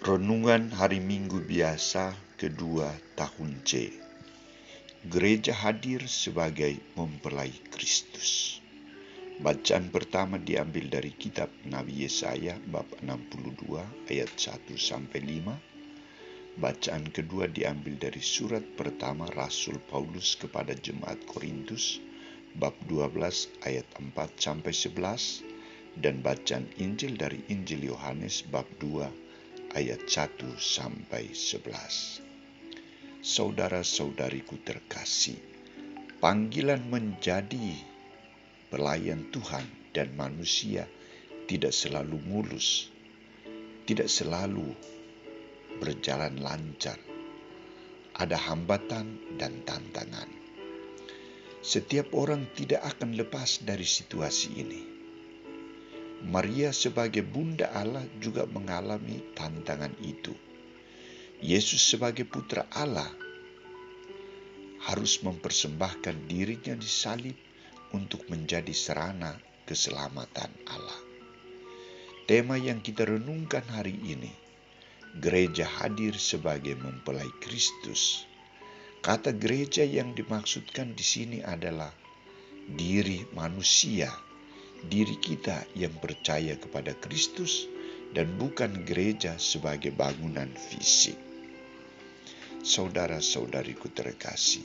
Renungan Hari Minggu Biasa kedua tahun C. Gereja hadir sebagai mempelai Kristus. Bacaan pertama diambil dari kitab Nabi Yesaya bab 62 ayat 1-5. Bacaan kedua diambil dari surat pertama Rasul Paulus kepada jemaat Korintus bab 12 ayat 4-11 dan bacaan Injil dari Injil Yohanes bab 2 ayat 1-11. Saudara-saudariku terkasih, panggilan menjadi pelayan Tuhan dan manusia tidak selalu mulus, tidak selalu berjalan lancar. Ada hambatan dan tantangan. Setiap orang tidak akan lepas dari situasi ini. Maria sebagai bunda Allah juga mengalami tantangan itu. Yesus sebagai putra Allah harus mempersembahkan dirinya disalib untuk menjadi sarana keselamatan Allah. Tema yang kita renungkan hari ini, gereja hadir sebagai mempelai Kristus. Kata gereja yang dimaksudkan di sini adalah diri manusia, diri kita yang percaya kepada Kristus dan bukan gereja sebagai bangunan fisik. Saudara-saudariku terkasih,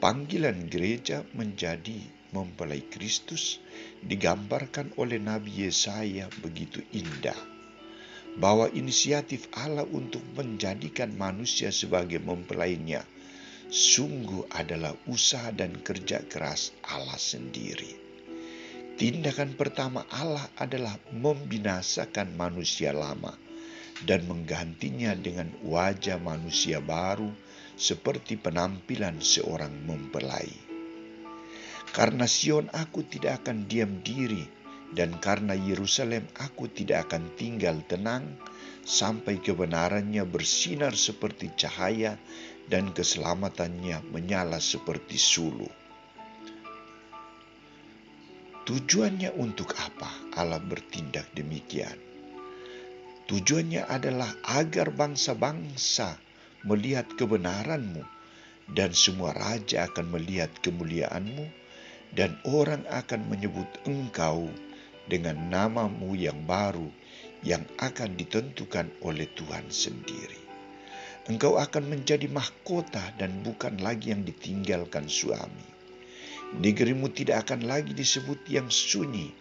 panggilan gereja menjadi mempelai Kristus digambarkan oleh Nabi Yesaya begitu indah, bahwa inisiatif Allah untuk menjadikan manusia sebagai mempelainya sungguh adalah usaha dan kerja keras Allah sendiri. Tindakan pertama Allah adalah membinasakan manusia lama dan menggantinya dengan wajah manusia baru seperti penampilan seorang mempelai. Karena Sion aku tidak akan diam diri dan karena Yerusalem aku tidak akan tinggal tenang sampai kebenarannya bersinar seperti cahaya dan keselamatannya menyala seperti suluh. Tujuannya untuk apa Allah bertindak demikian? Tujuannya adalah agar bangsa-bangsa melihat kebenaranmu dan semua raja akan melihat kemuliaanmu dan orang akan menyebut engkau dengan namamu yang baru yang akan ditentukan oleh Tuhan sendiri. Engkau akan menjadi mahkota dan bukan lagi yang ditinggalkan suami. Negerimu tidak akan lagi disebut yang sunyi,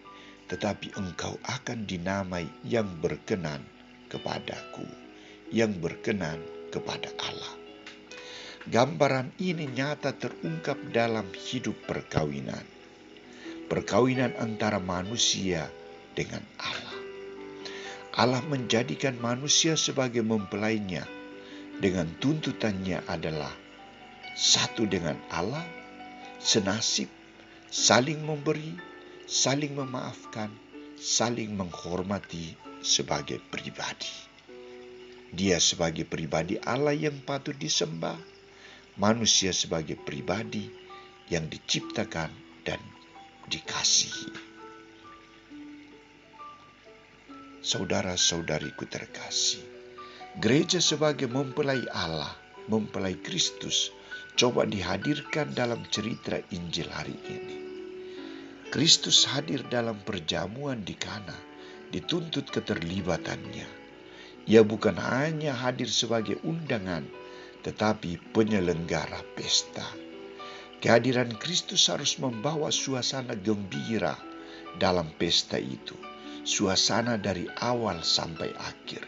tetapi engkau akan dinamai yang berkenan kepadaku, yang berkenan kepada Allah. Gambaran ini nyata terungkap dalam hidup perkawinan. Perkawinan antara manusia dengan Allah. Allah menjadikan manusia sebagai mempelainya dengan tuntutannya adalah satu dengan Allah, senasib, saling memberi, saling memaafkan, saling menghormati sebagai pribadi. Dia sebagai pribadi Allah yang patut disembah, manusia sebagai pribadi yang diciptakan dan dikasihi. Saudara-saudariku terkasih, gereja sebagai mempelai Allah, mempelai Kristus, coba dihadirkan dalam cerita Injil hari ini. Kristus hadir dalam perjamuan di Kana, dituntut keterlibatannya. Ia bukan hanya hadir sebagai undangan, tetapi penyelenggara pesta. Kehadiran Kristus harus membawa suasana gembira dalam pesta itu, suasana dari awal sampai akhir.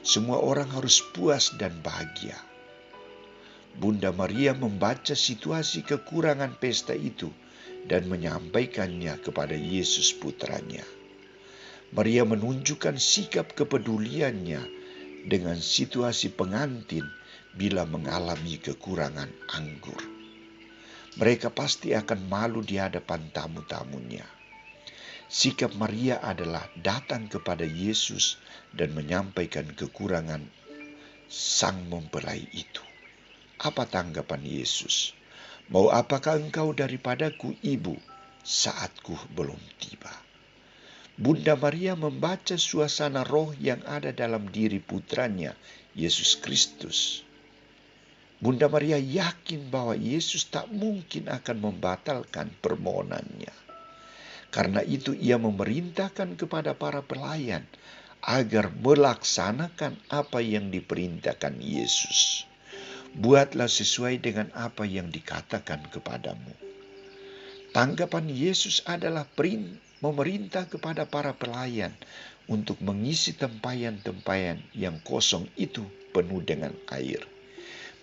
Semua orang harus puas dan bahagia. Bunda Maria membaca situasi kekurangan pesta itu dan menyampaikannya kepada Yesus putranya. Maria menunjukkan sikap kepeduliannya dengan situasi pengantin bila mengalami kekurangan anggur. Mereka pasti akan malu di hadapan tamu-tamunya. Sikap Maria adalah datang kepada Yesus dan menyampaikan kekurangan sang mempelai itu. Apa tanggapan Yesus? Mau apakah engkau daripadaku, ibu, saatku belum tiba? Bunda Maria membaca suasana roh yang ada dalam diri putranya, Yesus Kristus. Bunda Maria yakin bahwa Yesus tak mungkin akan membatalkan permohonannya. Karena itu ia memerintahkan kepada para pelayan agar melaksanakan apa yang diperintahkan Yesus. Buatlah sesuai dengan apa yang dikatakan kepadamu. Tanggapan Yesus adalah memerintah kepada para pelayan untuk mengisi tempayan-tempayan yang kosong itu penuh dengan air.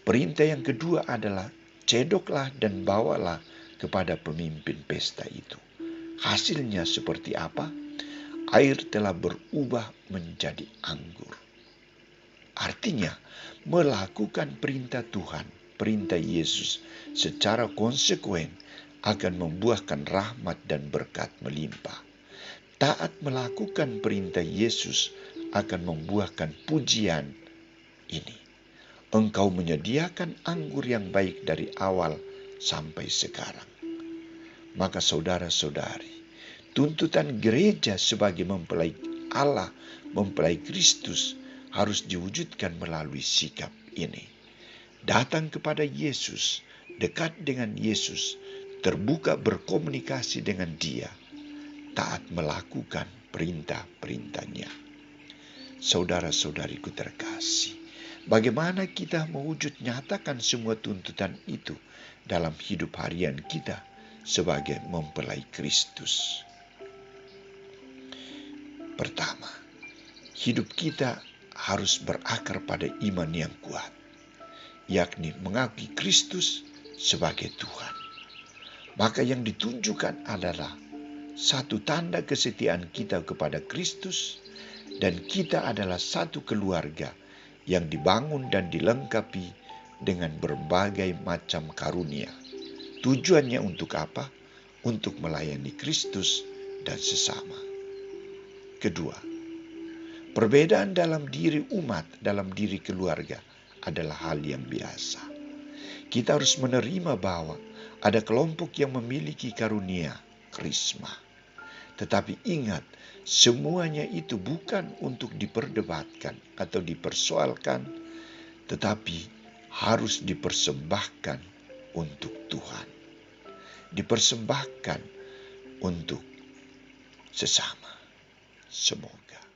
Perintah yang kedua adalah cedoklah dan bawalah kepada pemimpin pesta itu. Hasilnya seperti apa? Air telah berubah menjadi anggur. Artinya, melakukan perintah Tuhan, perintah Yesus secara konsekuen akan membuahkan rahmat dan berkat melimpah. Taat melakukan perintah Yesus akan membuahkan pujian ini. Engkau menyediakan anggur yang baik dari awal sampai sekarang. Maka saudara-saudari, tuntutan gereja sebagai mempelai Allah, mempelai Kristus harus diwujudkan melalui sikap ini. Datang kepada Yesus, dekat dengan Yesus, terbuka berkomunikasi dengan Dia, taat melakukan perintah-perintahnya. Saudara-saudariku terkasih, bagaimana kita mewujud nyatakan semua tuntutan itu dalam hidup harian kita sebagai mempelai Kristus? Pertama, hidup kita harus berakar pada iman yang kuat, yakni mengakui Kristus sebagai Tuhan. Maka yang ditunjukkan adalah satu tanda kesetiaan kita kepada Kristus, dan kita adalah satu keluarga yang dibangun dan dilengkapi dengan berbagai macam karunia. Tujuannya untuk apa? Untuk melayani Kristus dan sesama. Kedua, perbedaan dalam diri umat, dalam diri keluarga adalah hal yang biasa. Kita harus menerima bahwa ada kelompok yang memiliki karunia karisma. Tetapi ingat, semuanya itu bukan untuk diperdebatkan atau dipersoalkan, tetapi harus dipersembahkan untuk Tuhan. Dipersembahkan untuk sesama. Semoga